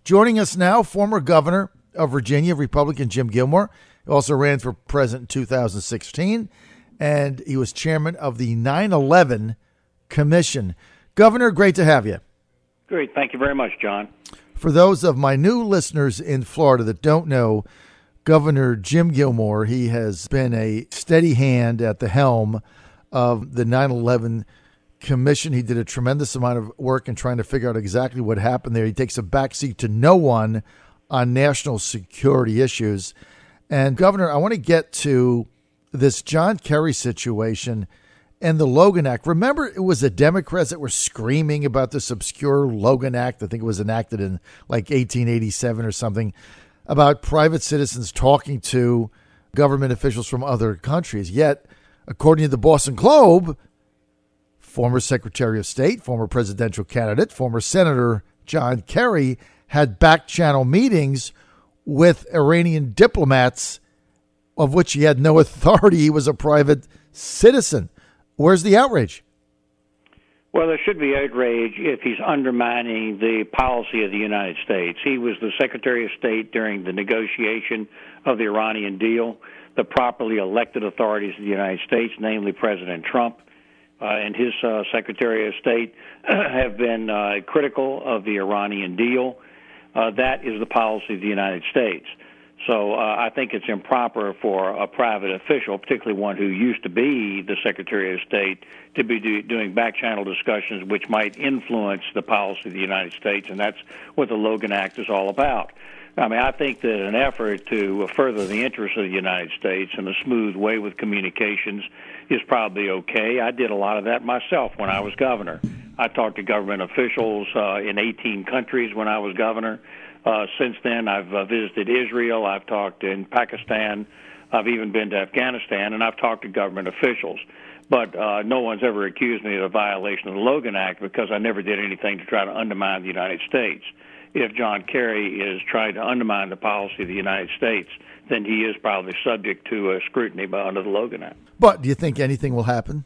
Joining us now, former governor of Virginia, Republican Jim Gilmore. He also ran for president in 2016, and he was chairman of the 9/11 Commission. Governor, great to have you. Great. Thank you very much, John. For those of my new listeners in Florida that don't know, Governor Jim Gilmore, he has been a steady hand at the helm of the 9/11 Commission. He did a tremendous amount of work in trying to figure out exactly what happened there. He takes a backseat to no one on national security issues. And Governor, I want to get to this John Kerry situation and the Logan Act. Remember, it was the Democrats that were screaming about this obscure Logan Act. I think it was enacted in like 1887 or something, about private citizens talking to government officials from other countries. Yet, according to the Boston Globe, former Secretary of State, former presidential candidate, former Senator John Kerry had back-channel meetings with Iranian diplomats of which he had no authority. He was a private citizen. Where's the outrage? Well, there should be outrage if he's undermining the policy of the United States. He was the Secretary of State during the negotiation of the Iranian deal. The properly elected authorities of the United States, namely President Trump, and his Secretary of State have been critical of the Iranian deal. That is the policy of the United States. So I think it's improper for a private official, particularly one who used to be the Secretary of State, to be doing back-channel discussions which might influence the policy of the United States, and that's what the Logan Act is all about. I mean, I think that an effort to further the interests of the United States in a smooth way with communications is probably okay. I did a lot of that myself when I was governor. I talked to government officials in 18 countries when I was governor. Since then, I've visited Israel, I've talked in Pakistan, I've even been to Afghanistan, and I've talked to government officials. But no one's ever accused me of a violation of the Logan Act because I never did anything to try to undermine the United States. If John Kerry is trying to undermine the policy of the United States, then he is probably subject to scrutiny under the Logan Act. But do you think anything will happen?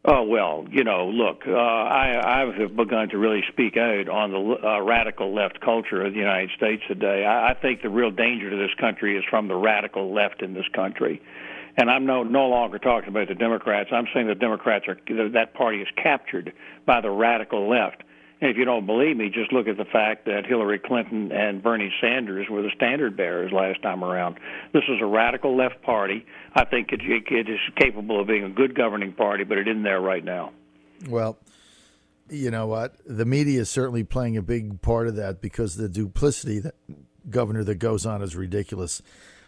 Oh, well, look, I have begun to really speak out on the radical left culture of the United States today. I think the real danger to this country is from the radical left in this country. And I'm no longer talking about the Democrats. I'm saying the Democrats that party is captured by the radical left. And if you don't believe me, just look at the fact that Hillary Clinton and Bernie Sanders were the standard bearers last time around. This is a radical left party. I think it is capable of being a good governing party, but it isn't there right now. Well, you know what? The media is certainly playing a big part of that because the duplicity, Governor, that goes on is ridiculous.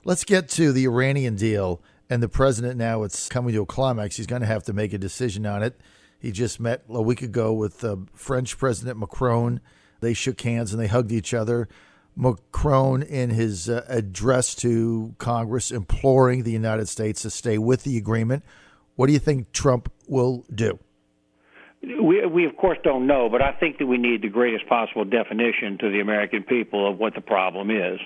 Let's get to the Iranian deal. And the president now, it's coming to a climax. He's going to have to make a decision on it. He just met a week ago with French President Macron. They shook hands and they hugged each other. Macron, in his address to Congress, imploring the United States to stay with the agreement. What do you think Trump will do? We of course, don't know, but I think that we need the greatest possible definition to the American people of what the problem is.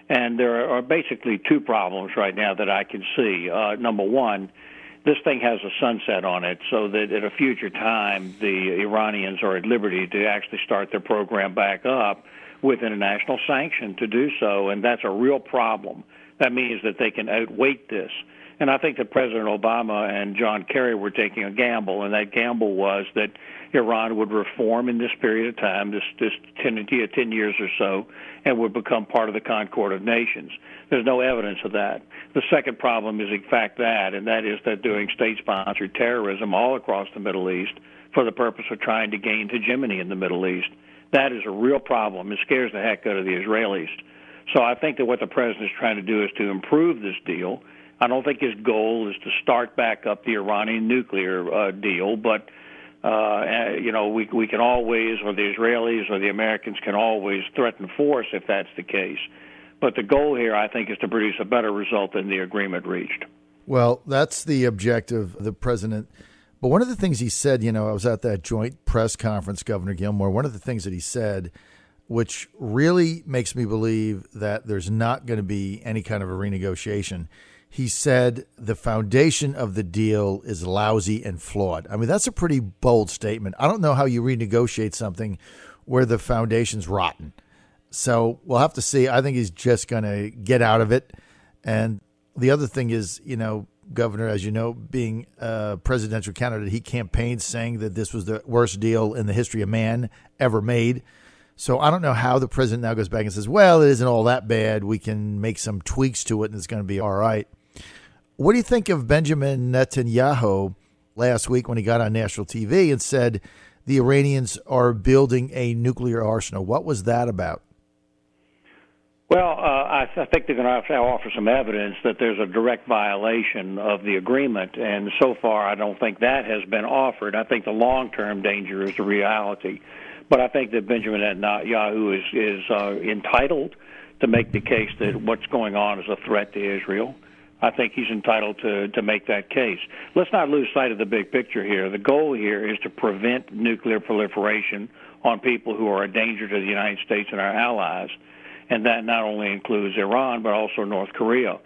And there are basically two problems right now that I can see. Number one, this thing has a sunset on it, so that at a future time, the Iranians are at liberty to actually start their program back up with international sanction to do so, and that's a real problem. That means that they can outweight this. And I think that President Obama and John Kerry were taking a gamble, and that gamble was that Iran would reform in this period of time, this 10 years or so, and would become part of the Concord of Nations. There's no evidence of that. The second problem is, in fact, and that is that doing state-sponsored terrorism all across the Middle East for the purpose of trying to gain hegemony in the Middle East. That is a real problem. It scares the heck out of the Israelis. So I think that what the president is trying to do is to improve this deal. I don't think his goal is to start back up the Iranian nuclear deal, but we can always, or the Israelis or the Americans can always threaten force if that's the case. But the goal here, I think, is to produce a better result than the agreement reached. Well, that's the objective of the president. But one of the things he said, I was at that joint press conference, Governor Gilmore, one of the things that he said, which really makes me believe that there's not going to be any kind of a renegotiation. He said the foundation of the deal is lousy and flawed. I mean, that's a pretty bold statement. I don't know how you renegotiate something where the foundation's rotten. So we'll have to see. I think he's just going to get out of it. And the other thing is, Governor, as you know, being a presidential candidate, he campaigned saying that this was the worst deal in the history of man ever made. So I don't know how the president now goes back and says, well, it isn't all that bad. We can make some tweaks to it and it's going to be all right. What do you think of Benjamin Netanyahu last week when he got on national TV and said the Iranians are building a nuclear arsenal? What was that about? Well, I think they're going to have to offer some evidence that there's a direct violation of the agreement, and so far I don't think that has been offered. I think the long-term danger is the reality. But I think that Benjamin Netanyahu is entitled to make the case that what's going on is a threat to Israel. I think he's entitled to make that case. Let's not lose sight of the big picture here. The goal here is to prevent nuclear proliferation on people who are a danger to the United States and our allies, and that not only includes Iran but also North Korea.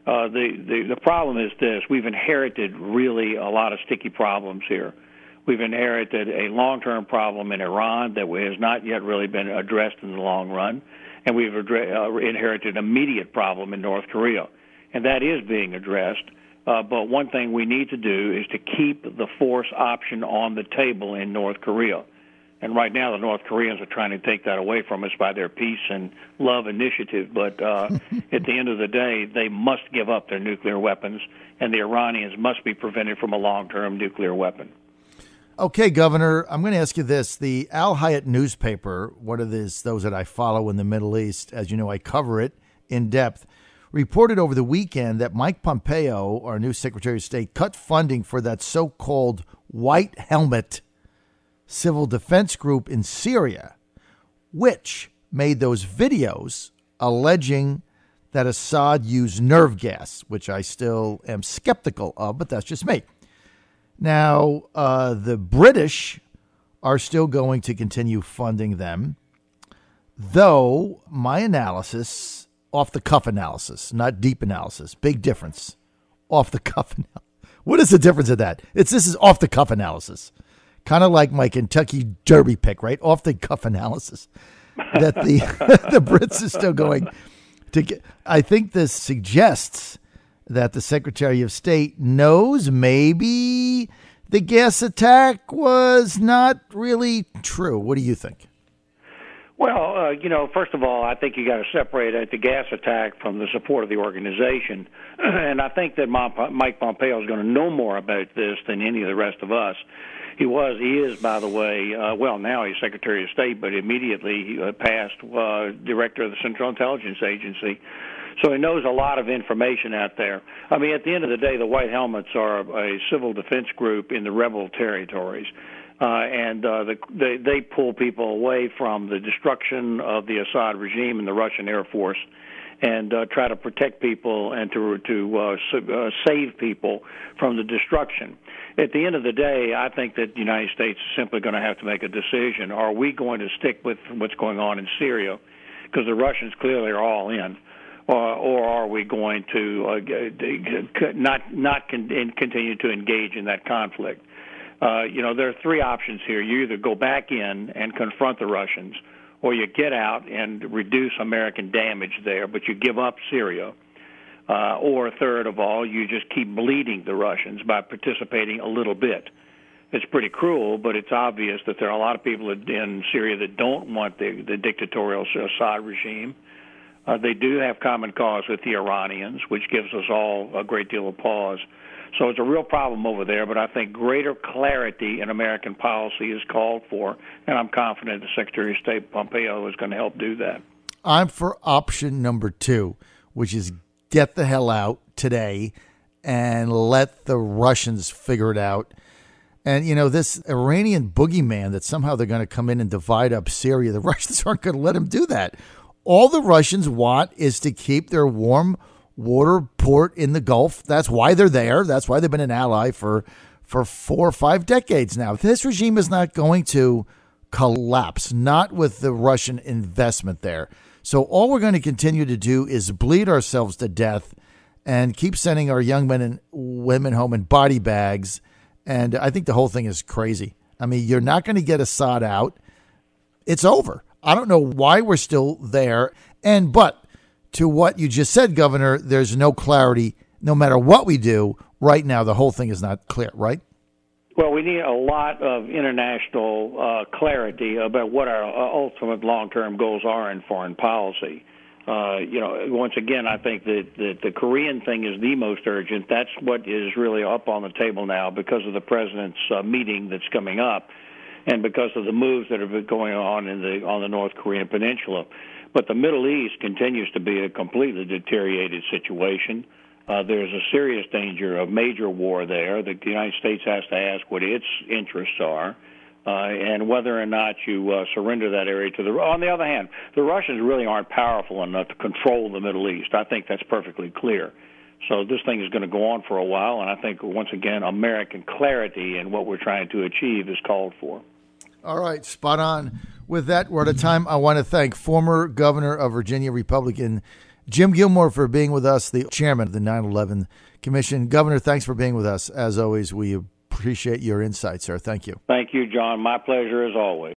The problem is this. We've inherited really a lot of sticky problems here. We've inherited a long-term problem in Iran that has not yet really been addressed in the long run, and we've inherited an immediate problem in North Korea, and that is being addressed. But one thing we need to do is to keep the force option on the table in North Korea. And right now the North Koreans are trying to take that away from us by their peace and love initiative. But at the end of the day, they must give up their nuclear weapons, and the Iranians must be prevented from a long-term nuclear weapon. Okay, Governor, I'm going to ask you this. The Al Hayat newspaper, one of those that I follow in the Middle East, as you know, I cover it in depth, reported over the weekend that Mike Pompeo, our new Secretary of State, cut funding for that so-called White Helmet civil defense group in Syria, which made those videos alleging that Assad used nerve gas, which I still am skeptical of, but that's just me. Now, the British are still going to continue funding them, though my analysis, off-the-cuff analysis, not deep analysis, big difference, off-the-cuff analysis. What is the difference of that? This is off-the-cuff analysis, kind of like my Kentucky Derby pick, right? Off-the-cuff analysis, that the the Brits are still going to get. I think this suggests that the Secretary of State knows maybe the gas attack was not really true. What do you think? Well, first of all, I think you got to separate the gas attack from the support of the organization. And I think that Mike Pompeo is going to know more about this than any of the rest of us. He is, by the way, now he's Secretary of State, but immediately he passed Director of the Central Intelligence Agency. So he knows a lot of information out there. I mean, at the end of the day, the White Helmets are a civil defense group in the rebel territories. And they pull people away from the destruction of the Assad regime and the Russian Air Force, and try to protect people and to save people from the destruction. At the end of the day, I think that the United States is simply going to have to make a decision. Are we going to stick with what's going on in Syria, because the Russians clearly are all in, or are we going to not continue to engage in that conflict? There are three options here. You either go back in and confront the Russians, or you get out and reduce American damage there, but you give up Syria. Or third of all, you just keep bleeding the Russians by participating a little bit. It's pretty cruel, but it's obvious that there are a lot of people in Syria that don't want the dictatorial Assad regime. They do have common cause with the Iranians, which gives us all a great deal of pause. So it's a real problem over there, but I think greater clarity in American policy is called for, and I'm confident the Secretary of State Pompeo is going to help do that. I'm for option number 2, which is get the hell out today and let the Russians figure it out. And, this Iranian boogeyman that somehow they're going to come in and divide up Syria, the Russians aren't going to let them do that. All the Russians want is to keep their warm water port in the Gulf. That's why they're there. That's why they've been an ally for 4 or 5 decades now. This regime is not going to collapse, not with the Russian investment there. So all we're going to continue to do is bleed ourselves to death and keep sending our young men and women home in body bags. And I think the whole thing is crazy. I mean, you're not going to get Assad out. it's over. I don't know why we're still there. But to what you just said, Governor, there's no clarity no matter what we do. Right now, the whole thing is not clear, right? Well, we need a lot of international clarity about what our ultimate long-term goals are in foreign policy. Once again, I think that the Korean thing is the most urgent. That's what is really up on the table now because of the president's meeting that's coming up, and because of the moves that have been going on on the North Korean peninsula. But the Middle East continues to be a completely deteriorated situation. There's a serious danger of major war there. The United States has to ask what its interests are, and whether or not you surrender that area to the. On the other hand, the Russians really aren't powerful enough to control the Middle East. I think that's perfectly clear. So this thing is going to go on for a while, and I think, once again, American clarity in what we're trying to achieve is called for. All right, spot on. With that, we're out of time. I want to thank former Governor of Virginia, Republican Jim Gilmore, for being with us, the chairman of the 9/11 Commission. Governor, thanks for being with us. As always, we appreciate your insights, sir. Thank you. Thank you, John. My pleasure as always.